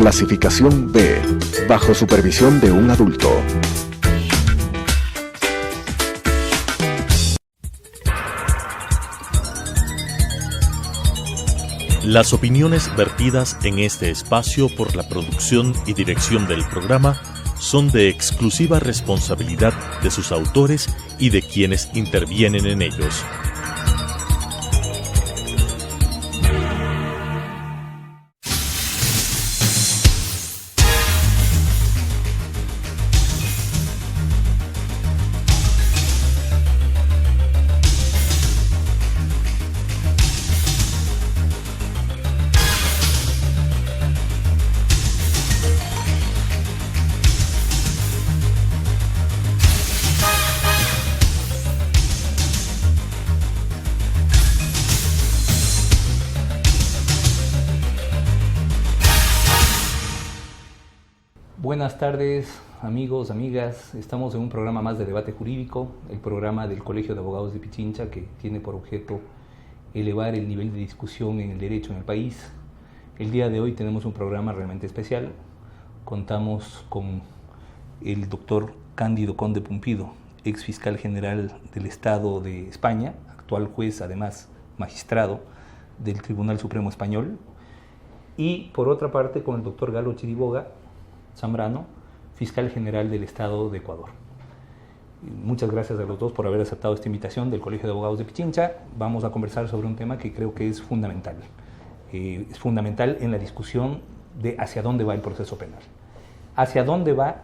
Clasificación B, bajo supervisión de un adulto. Las opiniones vertidas en este espacio por la producción y dirección del programa son de exclusiva responsabilidad de sus autores y de quienes intervienen en ellos. Buenas tardes, amigos, amigas. Estamos en un programa más de debate jurídico, el programa del Colegio de Abogados de Pichincha, que tiene por objeto elevar el nivel de discusión en el derecho en el país. El día de hoy tenemos un programa realmente especial. Contamos con el doctor Cándido Conde Pumpido, ex fiscal general del Estado de España, actual juez, además magistrado del Tribunal Supremo Español. Y por otra parte con el doctor Galo Chiriboga Zambrano, fiscal general del Estado de Ecuador. Muchas gracias a los dos por haber aceptado esta invitación del Colegio de Abogados de Pichincha. Vamos a conversar sobre un tema que creo que es fundamental. Es fundamental en la discusión de hacia dónde va el proceso penal. Hacia dónde va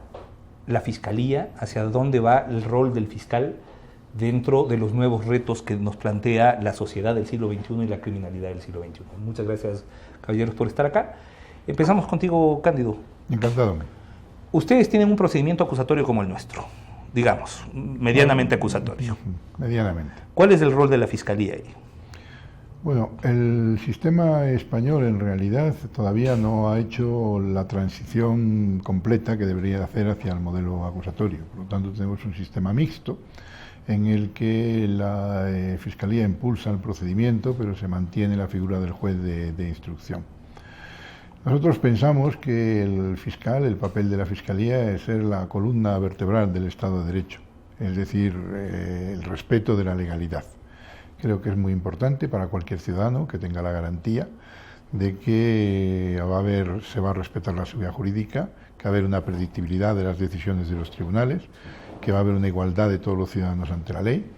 la fiscalía, hacia dónde va el rol del fiscal dentro de los nuevos retos que nos plantea la sociedad del siglo XXI y la criminalidad del siglo XXI. Muchas gracias, caballeros, por estar acá. Empezamos contigo, Cándido. Encantado. Ustedes tienen un procedimiento acusatorio como el nuestro, digamos, medianamente acusatorio. Medianamente. ¿Cuál es el rol de la Fiscalía ahí? Bueno, el sistema español en realidad todavía no ha hecho la transición completa que debería hacer hacia el modelo acusatorio. Por lo tanto, tenemos un sistema mixto en el que la Fiscalía impulsa el procedimiento, pero se mantiene la figura del juez de instrucción. Nosotros pensamos que el fiscal, el papel de la Fiscalía es ser la columna vertebral del Estado de Derecho, es decir, el respeto de la legalidad. Creo que es muy importante para cualquier ciudadano que tenga la garantía de que se va a respetar la seguridad jurídica, que va a haber una predictibilidad de las decisiones de los tribunales, que va a haber una igualdad de todos los ciudadanos ante la ley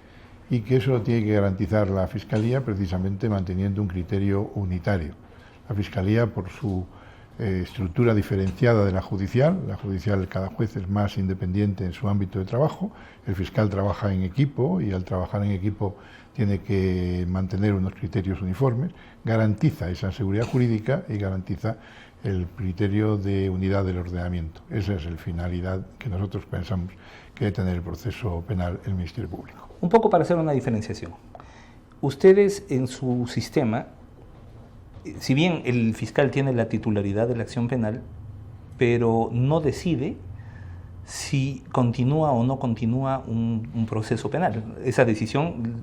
y que eso lo tiene que garantizar la Fiscalía precisamente manteniendo un criterio unitario. La Fiscalía, por su estructura diferenciada de la judicial, cada juez es más independiente en su ámbito de trabajo, el fiscal trabaja en equipo y al trabajar en equipo tiene que mantener unos criterios uniformes, garantiza esa seguridad jurídica y garantiza el criterio de unidad del ordenamiento. Esa es la finalidad que nosotros pensamos que debe tener el proceso penal el Ministerio Público. Un poco para hacer una diferenciación. Ustedes en su sistema, si bien el fiscal tiene la titularidad de la acción penal, pero no decide si continúa o no continúa un proceso penal. Esa decisión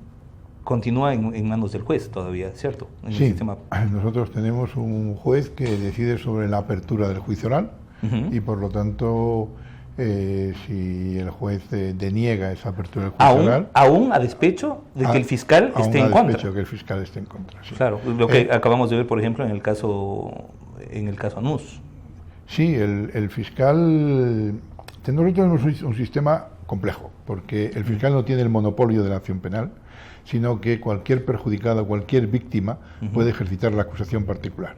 continúa en manos del juez todavía, ¿cierto? En sí, el sistema. Nosotros tenemos un juez que decide sobre la apertura del juicio oral y por lo tanto si el juez deniega esa apertura del juicio oral... Aún a despecho de que el fiscal esté en contra. A despecho de que el fiscal esté en contra, sí. Claro, lo que acabamos de ver, por ejemplo, en el caso Anús. Sí, el fiscal... Nosotros tenemos un sistema complejo, porque el fiscal no tiene el monopolio de la acción penal, sino que cualquier perjudicado, cualquier víctima puede ejercitar la acusación particular.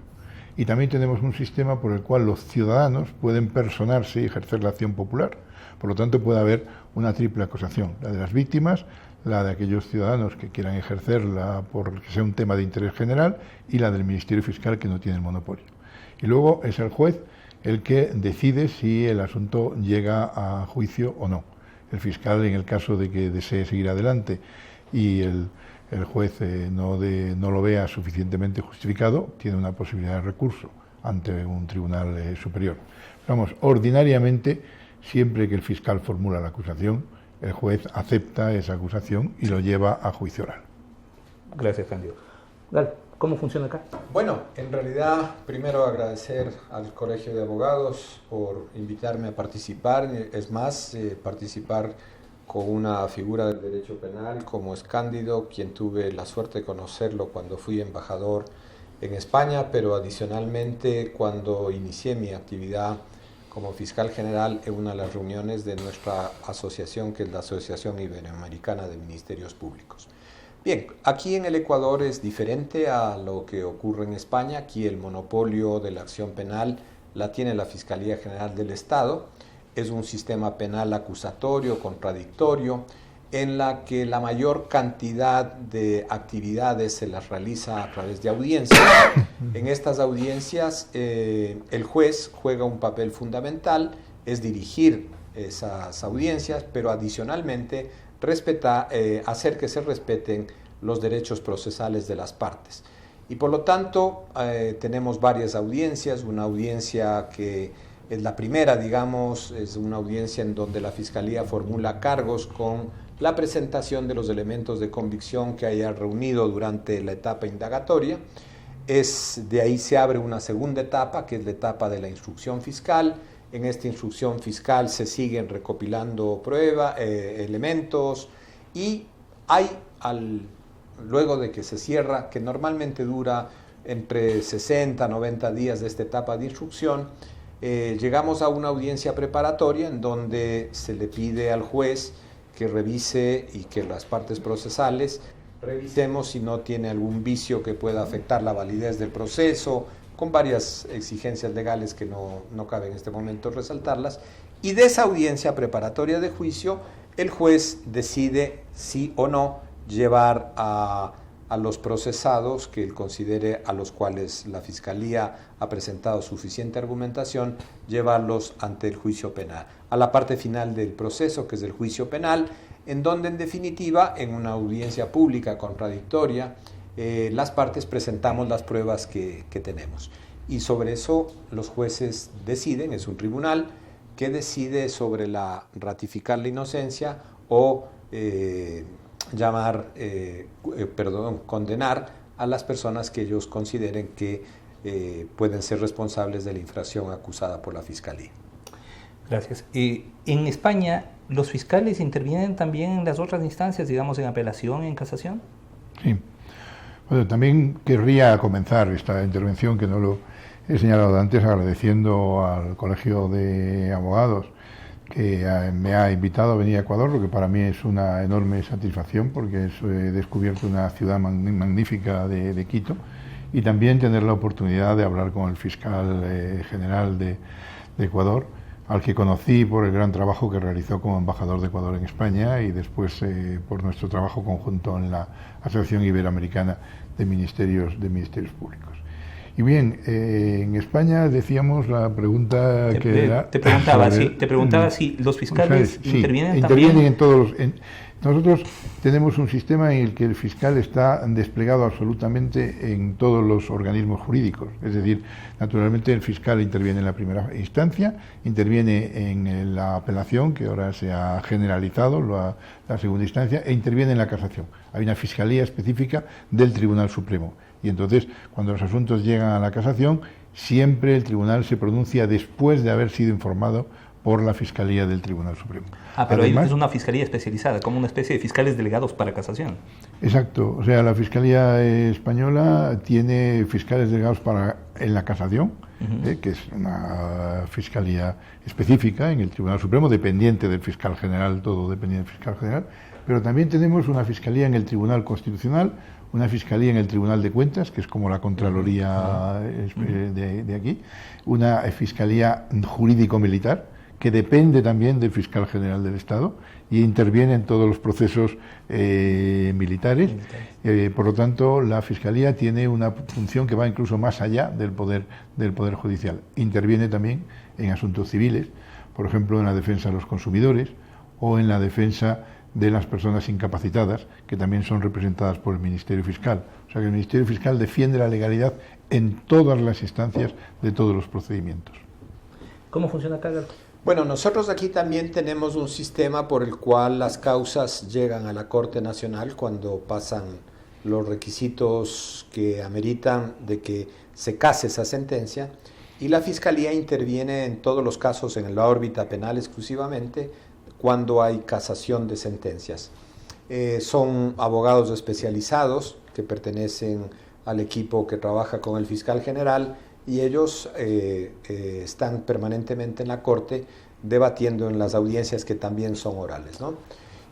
Y también tenemos un sistema por el cual los ciudadanos pueden personarse y ejercer la acción popular. Por lo tanto, puede haber una triple acusación, la de las víctimas, la de aquellos ciudadanos que quieran ejercerla porque sea un tema de interés general y la del Ministerio Fiscal, que no tiene el monopolio. Y luego es el juez el que decide si el asunto llega a juicio o no. El fiscal, en el caso de que desee seguir adelante y el juez no lo vea suficientemente justificado, tiene una posibilidad de recurso ante un tribunal superior. Vamos, ordinariamente, siempre que el fiscal formula la acusación, el juez acepta esa acusación y lo lleva a juicio oral. Gracias, Cándido. ¿Cómo funciona acá? Bueno, en realidad, primero agradecer al Colegio de Abogados por invitarme a participar. Es más, participar con una figura del derecho penal como es Cándido, quien tuve la suerte de conocerlo cuando fui embajador en España, pero adicionalmente cuando inicié mi actividad como fiscal general en una de las reuniones de nuestra asociación, que es la Asociación Iberoamericana de Ministerios Públicos. Bien, aquí en el Ecuador es diferente a lo que ocurre en España. Aquí el monopolio de la acción penal la tiene la Fiscalía General del Estado. Es un sistema penal acusatorio, contradictorio, en la que la mayor cantidad de actividades se las realiza a través de audiencias. En estas audiencias el juez juega un papel fundamental, es dirigir esas audiencias, pero adicionalmente hacer que se respeten los derechos procesales de las partes. Y por lo tanto tenemos varias audiencias. Una audiencia que es la primera, digamos, es una audiencia en donde la Fiscalía formula cargos con la presentación de los elementos de convicción que haya reunido durante la etapa indagatoria. De ahí se abre una segunda etapa, que es la etapa de la instrucción fiscal. En esta instrucción fiscal se siguen recopilando pruebas, elementos, y hay, luego de que se cierra, que normalmente dura entre 60 a 90 días de esta etapa de instrucción, llegamos a una audiencia preparatoria en donde se le pide al juez que revise y que las partes procesales revisemos si no tiene algún vicio que pueda afectar la validez del proceso, con varias exigencias legales que no cabe en este momento resaltarlas. Y de esa audiencia preparatoria de juicio, el juez decide sí o no llevar a los procesados que él considere, a los cuales la Fiscalía ha presentado suficiente argumentación, llevarlos ante el juicio penal, a la parte final del proceso, que es el juicio penal, en donde en definitiva, en una audiencia pública contradictoria, las partes presentamos las pruebas que tenemos. Y sobre eso los jueces deciden, es un tribunal que decide sobre ratificar la inocencia o condenar a las personas que ellos consideren que pueden ser responsables de la infracción acusada por la Fiscalía. Gracias. En España, ¿los fiscales intervienen también en las otras instancias, digamos en apelación, en casación? Sí. Bueno, también querría comenzar esta intervención, que no lo he señalado antes, agradeciendo al Colegio de Abogados que me ha invitado a venir a Ecuador, lo que para mí es una enorme satisfacción, porque he descubierto una ciudad magnífica de Quito, y también tener la oportunidad de hablar con el fiscal general de Ecuador, al que conocí por el gran trabajo que realizó como embajador de Ecuador en España, y después por nuestro trabajo conjunto en la Asociación Iberoamericana de Ministerios Públicos. Y bien, en España decíamos la pregunta te preguntaba si los fiscales intervienen también en todos los... Nosotros tenemos un sistema en el que el fiscal está desplegado absolutamente en todos los organismos jurídicos. Es decir, naturalmente el fiscal interviene en la primera instancia, interviene en la apelación, que ahora se ha generalizado, la segunda instancia, e interviene en la casación. Hay una fiscalía específica del Tribunal Supremo. Y entonces, cuando los asuntos llegan a la casación, siempre el tribunal se pronuncia después de haber sido informado por la Fiscalía del Tribunal Supremo. Pero además, es una fiscalía especializada, como una especie de fiscales delegados para casación. Exacto, o sea, la Fiscalía española tiene fiscales delegados en la casación, que es una fiscalía específica en el Tribunal Supremo, dependiente del fiscal general, todo dependiente del fiscal general, pero también tenemos una fiscalía en el Tribunal Constitucional, una fiscalía en el Tribunal de Cuentas, que es como la Contraloría de aquí, una fiscalía jurídico-militar, que depende también del fiscal general del Estado y interviene en todos los procesos militares. Por lo tanto, la Fiscalía tiene una función que va incluso más allá del poder judicial. Interviene también en asuntos civiles, por ejemplo, en la defensa de los consumidores o en la defensa de las personas incapacitadas, que también son representadas por el Ministerio Fiscal. O sea que el Ministerio Fiscal defiende la legalidad en todas las instancias de todos los procedimientos. ¿Cómo funciona acá? Bueno, nosotros aquí también tenemos un sistema por el cual las causas llegan a la Corte Nacional cuando pasan los requisitos que ameritan de que se case esa sentencia, y la Fiscalía interviene en todos los casos en la órbita penal exclusivamente cuando hay casación de sentencias. Son abogados especializados que pertenecen al equipo que trabaja con el fiscal general, y ellos están permanentemente en la Corte debatiendo en las audiencias que también son orales, ¿no?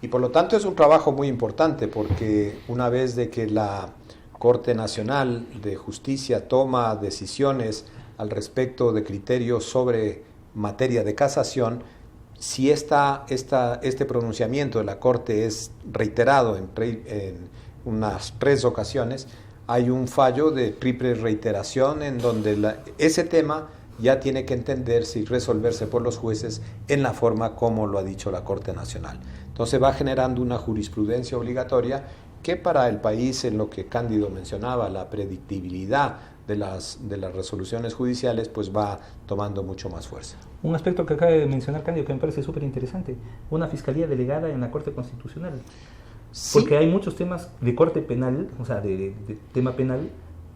Y por lo tanto es un trabajo muy importante, porque una vez de que la Corte Nacional de Justicia toma decisiones al respecto de criterios sobre materia de casación, si este pronunciamiento de la Corte es reiterado en unas 3 ocasiones, hay un fallo de triple reiteración en donde ese tema ya tiene que entenderse y resolverse por los jueces en la forma como lo ha dicho la Corte Nacional. Entonces va generando una jurisprudencia obligatoria que para el país, en lo que Cándido mencionaba, la predictibilidad de las resoluciones judiciales, pues va tomando mucho más fuerza. Un aspecto que acaba de mencionar Cándido que me parece súper interesante, una fiscalía delegada en la Corte Constitucional. Sí. Porque hay muchos temas de corte penal, o sea, de tema penal,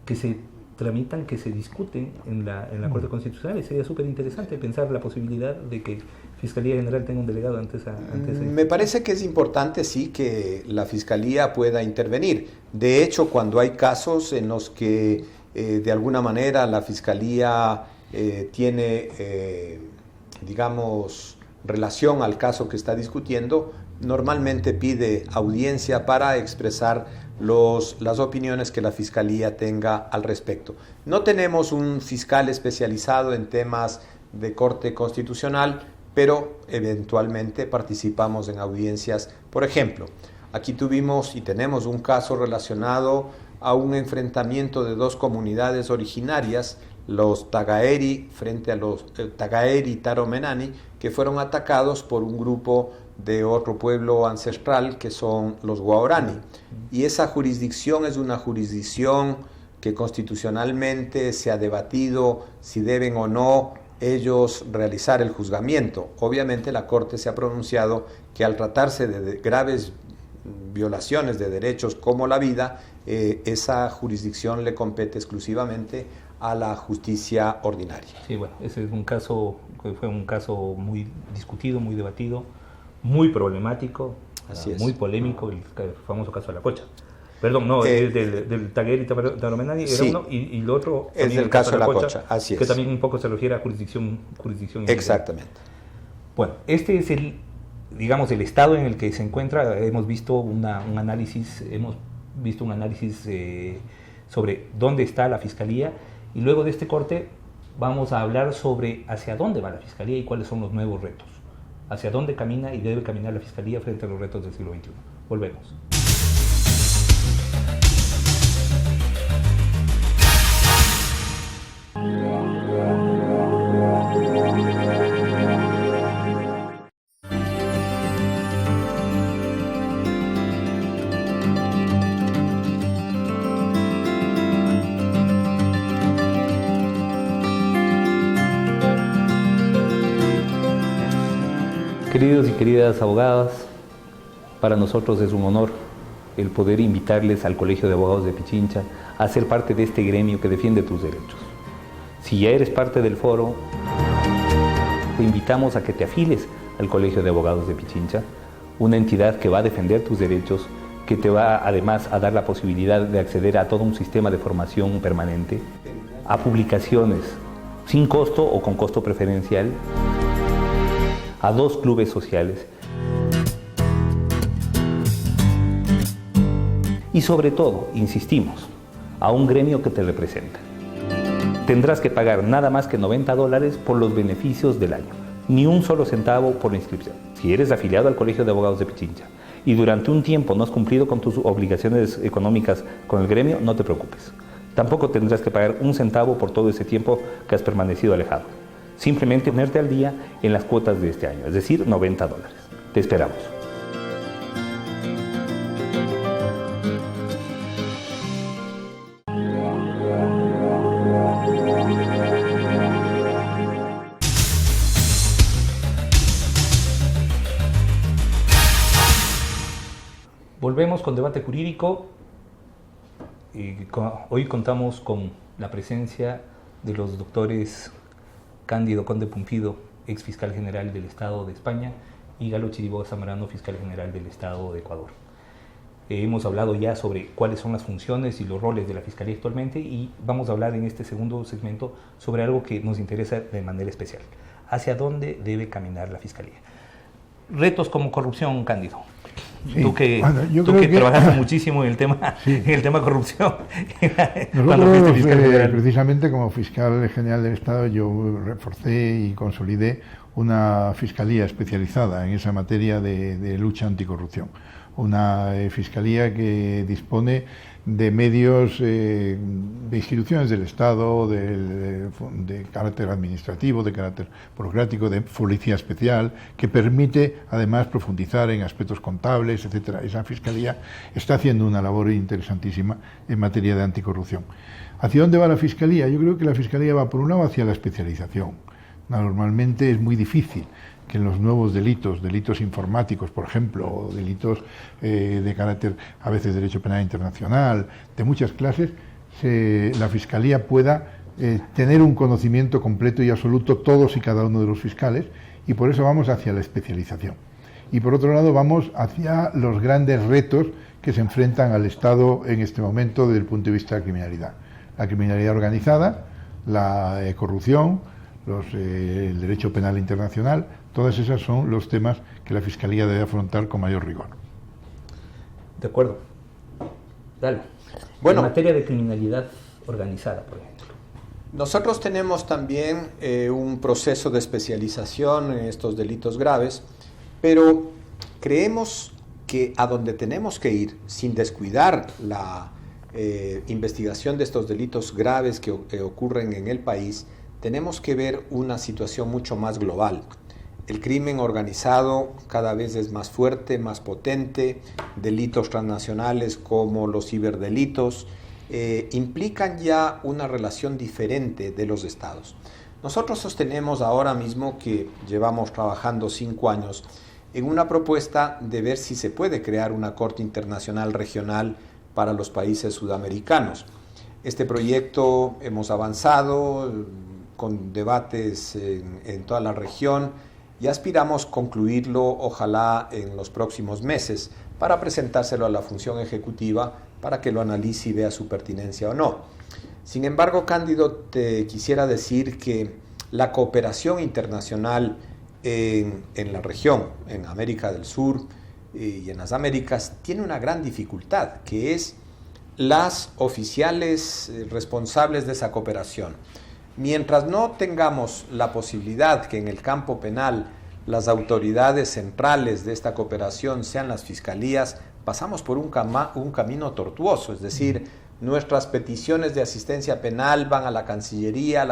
que se tramitan, que se discuten en la Corte Constitucional, y sería súper interesante pensar la posibilidad de que Fiscalía General tenga un delegado ante esa... Me parece que es importante, sí, que la Fiscalía pueda intervenir. De hecho, cuando hay casos en los que de alguna manera la Fiscalía tiene, digamos, relación al caso que está discutiendo, normalmente pide audiencia para expresar las opiniones que la Fiscalía tenga al respecto. No tenemos un fiscal especializado en temas de corte constitucional, pero eventualmente participamos en audiencias. Por ejemplo, aquí tuvimos y tenemos un caso relacionado a un enfrentamiento de 2 comunidades originarias, los Tagaeri frente a los Tagaeri Taromenani, que fueron atacados por un grupo de otro pueblo ancestral que son los Guaorani. Y esa jurisdicción es una jurisdicción que constitucionalmente se ha debatido si deben o no ellos realizar el juzgamiento. Obviamente la Corte se ha pronunciado que al tratarse de graves violaciones de derechos como la vida, esa jurisdicción le compete exclusivamente a la justicia ordinaria. Sí, bueno, ese es un caso que fue un caso muy discutido, muy debatido, muy problemático, muy polémico, el famoso caso de la Cocha. Perdón, no, del Tagaeri Taromenani era uno, y el otro es el caso de la Cocha, así es. Que también un poco se refiere a jurisdicción. Exactamente. Bueno, este es el estado en el que se encuentra. Hemos visto un análisis sobre dónde está la Fiscalía, y luego de este corte vamos a hablar sobre hacia dónde va la Fiscalía y cuáles son los nuevos retos. Hacia dónde camina y debe caminar la Fiscalía frente a los retos del siglo XXI. Volvemos. Queridos y queridas abogadas, para nosotros es un honor el poder invitarles al Colegio de Abogados de Pichincha a ser parte de este gremio que defiende tus derechos. Si ya eres parte del foro, te invitamos a que te afiles al Colegio de Abogados de Pichincha, una entidad que va a defender tus derechos, que te va además a dar la posibilidad de acceder a todo un sistema de formación permanente, a publicaciones sin costo o con costo preferencial, a 2 clubes sociales y sobre todo, insistimos, a un gremio que te representa. Tendrás que pagar nada más que $90 por los beneficios del año, ni un solo centavo por la inscripción. Si eres afiliado al Colegio de Abogados de Pichincha y durante un tiempo no has cumplido con tus obligaciones económicas con el gremio, no te preocupes. Tampoco tendrás que pagar un centavo por todo ese tiempo que has permanecido alejado. Simplemente ponerte al día en las cuotas de este año, es decir, $90. Te esperamos. Volvemos con Debate Jurídico. Hoy contamos con la presencia de los doctores Cándido Conde Pumpido, ex fiscal general del Estado de España, y Galo Chiriboga Zambrano, fiscal general del Estado de Ecuador. Hemos hablado ya sobre cuáles son las funciones y los roles de la Fiscalía actualmente, y vamos a hablar en este segundo segmento sobre algo que nos interesa de manera especial. ¿Hacia dónde debe caminar la Fiscalía? Retos como corrupción, Cándido. Sí. Tú que trabajaste muchísimo en el tema, sí, en el tema corrupción. Nosotros, precisamente como fiscal general del Estado, yo reforcé y consolidé una fiscalía especializada en esa materia de lucha anticorrupción. Una fiscalía que dispone de medios de instituciones del Estado, de carácter administrativo, de carácter burocrático, de policía especial, que permite además profundizar en aspectos contables, etcétera. Esa fiscalía está haciendo una labor interesantísima en materia de anticorrupción. ¿Hacia dónde va la fiscalía? Yo creo que la fiscalía va por un lado hacia la especialización. Normalmente es muy difícil que en los nuevos delitos informáticos, por ejemplo, o delitos de carácter, a veces derecho penal internacional, de muchas clases, la Fiscalía pueda tener un conocimiento completo y absoluto todos y cada uno de los fiscales, y por eso vamos hacia la especialización. Y por otro lado vamos hacia los grandes retos que se enfrentan al Estado en este momento desde el punto de vista de la criminalidad. La criminalidad organizada, la corrupción, el derecho penal internacional. Todas esas son los temas que la Fiscalía debe afrontar con mayor rigor. De acuerdo. Dale. Bueno, en materia de criminalidad organizada, por ejemplo. Nosotros tenemos también un proceso de especialización en estos delitos graves, pero creemos que a donde tenemos que ir, sin descuidar la investigación de estos delitos graves que ocurren en el país, tenemos que ver una situación mucho más global. El crimen organizado cada vez es más fuerte, más potente. Delitos transnacionales como los ciberdelitos implican ya una relación diferente de los estados. Nosotros sostenemos ahora mismo que llevamos trabajando 5 años en una propuesta de ver si se puede crear una Corte Internacional Regional para los países sudamericanos. Este proyecto hemos avanzado con debates en toda la región, y aspiramos concluirlo, ojalá en los próximos meses, para presentárselo a la función ejecutiva para que lo analice y vea su pertinencia o no. Sin embargo, Cándido, te quisiera decir que la cooperación internacional en la región, en América del Sur y en las Américas, tiene una gran dificultad, que es las oficiales responsables de esa cooperación. Mientras no tengamos la posibilidad que en el campo penal las autoridades centrales de esta cooperación sean las fiscalías, pasamos por un camino tortuoso, es decir, nuestras peticiones de asistencia penal van a la Cancillería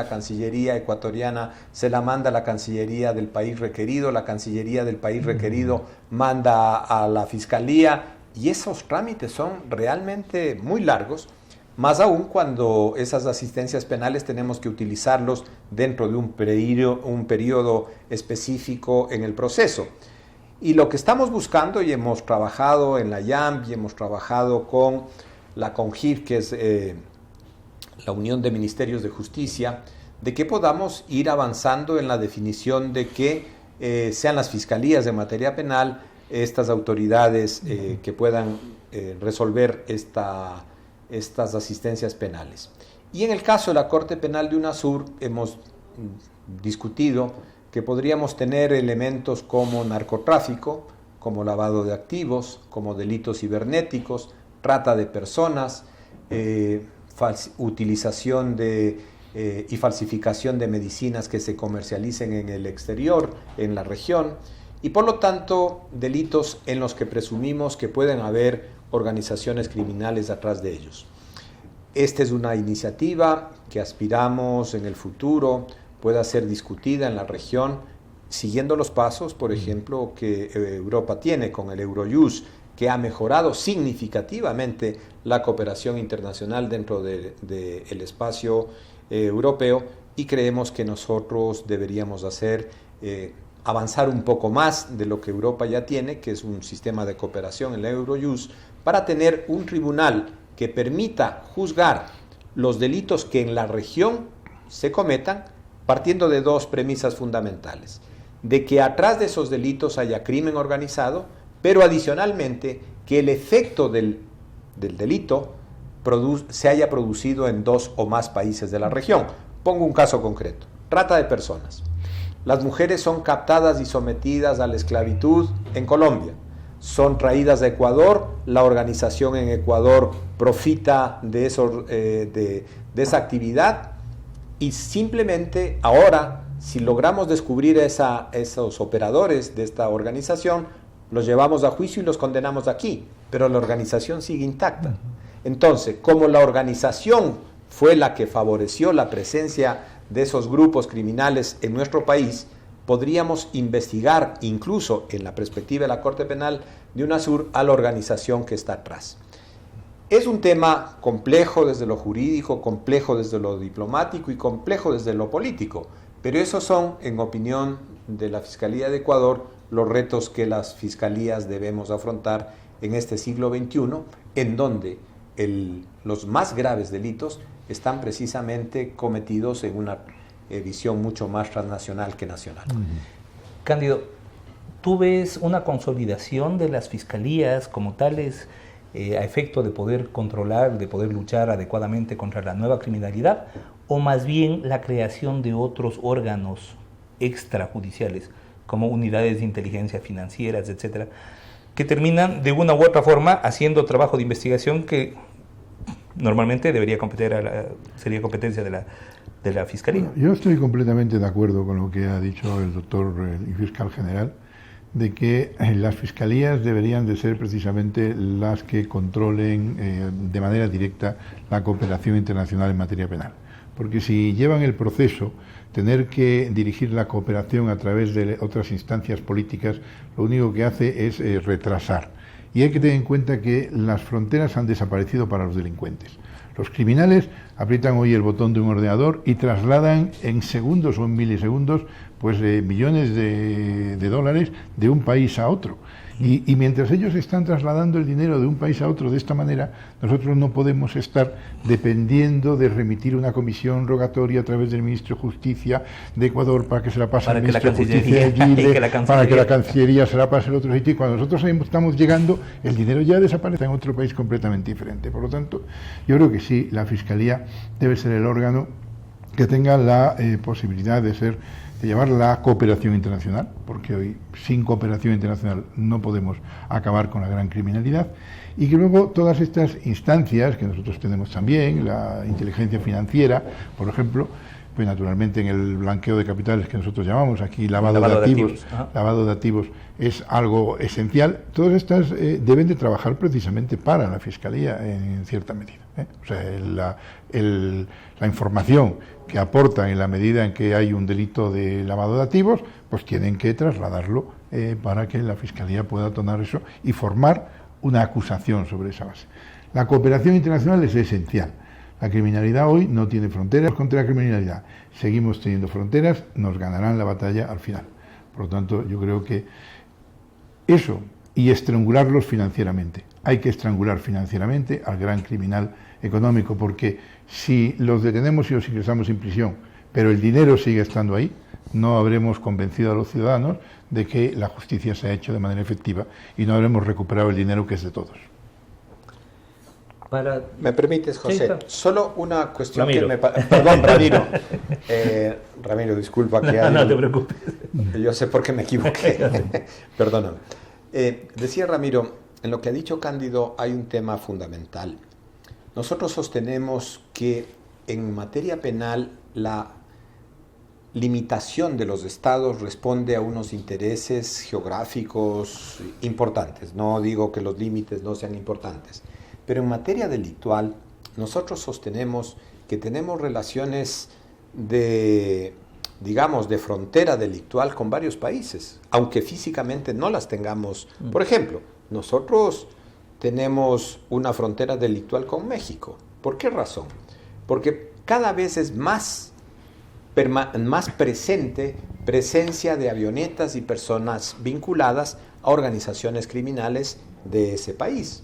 ecuatoriana se la manda a la Cancillería del país requerido, la Cancillería del país requerido manda a la Fiscalía, y esos trámites son realmente muy largos. Más aún cuando esas asistencias penales tenemos que utilizarlos dentro de un periodo específico en el proceso. Y lo que estamos buscando, y hemos trabajado en la IAMB y hemos trabajado con la CONJIF, que es la Unión de Ministerios de Justicia, de que podamos ir avanzando en la definición de que sean las fiscalías de materia penal estas autoridades que puedan resolver estas asistencias penales. Y en el caso de la Corte Penal de UNASUR hemos discutido que podríamos tener elementos como narcotráfico, como lavado de activos, como delitos cibernéticos, trata de personas, utilización y falsificación de medicinas que se comercialicen en el exterior, en la región, y por lo tanto delitos en los que presumimos que pueden haber organizaciones criminales atrás de ellos. Esta es una iniciativa que aspiramos en el futuro pueda ser discutida en la región, siguiendo los pasos, por ejemplo, que Europa tiene con el Eurojust, que ha mejorado significativamente la cooperación internacional dentro del espacio europeo, y creemos que nosotros deberíamos avanzar un poco más de lo que Europa ya tiene, que es un sistema de cooperación en la Eurojust, para tener un tribunal que permita juzgar los delitos que en la región se cometan partiendo de dos premisas fundamentales: de que atrás de esos delitos haya crimen organizado, pero adicionalmente que el efecto del delito se haya producido en 2 o más países de la región. Pongo un caso concreto: trata de personas. Las mujeres son captadas y sometidas a la esclavitud en Colombia. Son traídas a Ecuador, la organización en Ecuador profita de esa actividad, y simplemente ahora, si logramos descubrir esos operadores de esta organización, los llevamos a juicio y los condenamos aquí, pero la organización sigue intacta. Entonces, como la organización fue la que favoreció la presencia de esos grupos criminales en nuestro país, podríamos investigar, incluso en la perspectiva de la Corte Penal de UNASUR, a la organización que está atrás. Es un tema complejo desde lo jurídico, complejo desde lo diplomático y complejo desde lo político, pero esos son, en opinión de la Fiscalía de Ecuador, los retos que las fiscalías debemos afrontar en este siglo XXI, en donde los más graves delitos están precisamente cometidos en una visión mucho más transnacional que nacional. Cándido, ¿tú ves una consolidación de las fiscalías como tales a efecto de poder controlar, de poder luchar adecuadamente contra la nueva criminalidad, o más bien la creación de otros órganos extrajudiciales como unidades de inteligencia financieras, etcétera, que terminan de una u otra forma haciendo trabajo de investigación que normalmente sería competencia de la Fiscalía? Yo estoy completamente de acuerdo con lo que ha dicho el doctor y fiscal general, de que las fiscalías deberían de ser precisamente las que controlen de manera directa la cooperación internacional en materia penal. Porque si llevan el proceso, tener que dirigir la cooperación a través de otras instancias políticas, lo único que hace es retrasar. Y hay que tener en cuenta que las fronteras han desaparecido para los delincuentes. Los criminales aprietan hoy el botón de un ordenador y trasladan en segundos o en milisegundos pues millones de dólares de un país a otro. Y mientras ellos están trasladando el dinero de un país a otro de esta manera, nosotros no podemos estar dependiendo de remitir una comisión rogatoria a través del Ministro de Justicia de Ecuador para que se la pase al Ministro de Justicia de Chile, para que la Cancillería se la pase al otro sitio. Y cuando nosotros estamos llegando, el dinero ya desaparece en otro país completamente diferente. Por lo tanto, yo creo que sí, la Fiscalía debe ser el órgano que tenga la posibilidad de llevar la cooperación internacional, porque hoy sin cooperación internacional no podemos acabar con la gran criminalidad, y que luego todas estas instancias que nosotros tenemos también, la inteligencia financiera, por ejemplo, pues naturalmente en el blanqueo de capitales que nosotros llamamos aquí lavado de activos es algo esencial. Todas estas deben de trabajar precisamente para la Fiscalía en cierta medida. O sea, la información que aportan en la medida en que hay un delito de lavado de activos, pues tienen que trasladarlo para que la Fiscalía pueda tomar eso y formar una acusación sobre esa base. La cooperación internacional es esencial. La criminalidad hoy no tiene fronteras. Contra la criminalidad seguimos teniendo fronteras, nos ganarán la batalla al final. Por lo tanto, yo creo que eso, y estrangularlos financieramente. Hay que estrangular financieramente al gran criminal económico, porque si los detenemos y los ingresamos en prisión, pero el dinero sigue estando ahí, no habremos convencido a los ciudadanos de que la justicia se ha hecho de manera efectiva y no habremos recuperado el dinero que es de todos. ¿Me permites, José? Sí, claro. Solo una cuestión Ramiro. Perdón, Ramiro. Ramiro, disculpa que hay... No te preocupes. Yo sé por qué me equivoqué. Perdóname. Decía Ramiro, en lo que ha dicho Cándido hay un tema fundamental. Nosotros sostenemos que en materia penal la limitación de los estados responde a unos intereses geográficos importantes. No digo que los límites no sean importantes. Pero en materia delictual, nosotros sostenemos que tenemos relaciones de frontera delictual con varios países, aunque físicamente no las tengamos. Por ejemplo, nosotros tenemos una frontera delictual con México. ¿Por qué razón? Porque cada vez es más presente presencia de avionetas y personas vinculadas a organizaciones criminales de ese país.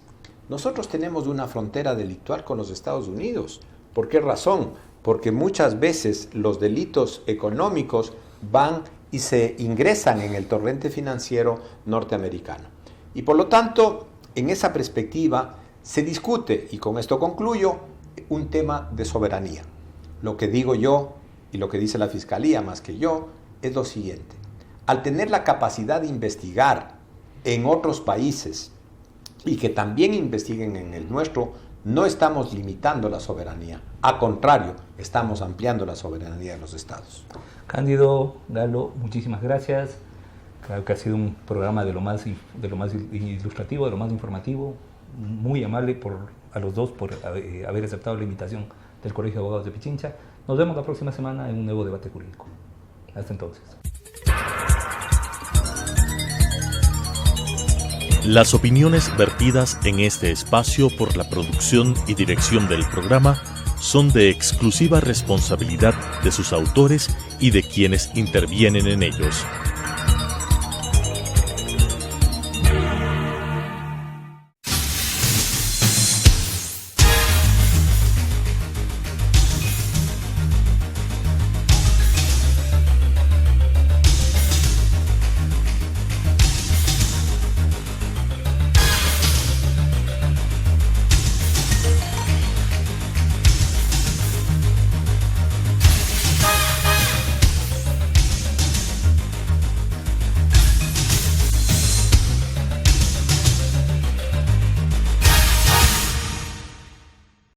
Nosotros tenemos una frontera delictual con los Estados Unidos. ¿Por qué razón? Porque muchas veces los delitos económicos van y se ingresan en el torrente financiero norteamericano. Y por lo tanto, en esa perspectiva, se discute, y con esto concluyo, un tema de soberanía. Lo que digo yo, y lo que dice la Fiscalía más que yo, es lo siguiente. Al tener la capacidad de investigar en otros países y que también investiguen en el nuestro, no estamos limitando la soberanía. Al contrario, estamos ampliando la soberanía de los estados. Cándido, Galo, muchísimas gracias. Creo que ha sido un programa de lo más ilustrativo, de lo más informativo. Muy amable a los dos por haber aceptado la invitación del Colegio de Abogados de Pichincha. Nos vemos la próxima semana en un nuevo debate jurídico. Hasta entonces. Las opiniones vertidas en este espacio por la producción y dirección del programa son de exclusiva responsabilidad de sus autores y de quienes intervienen en ellos.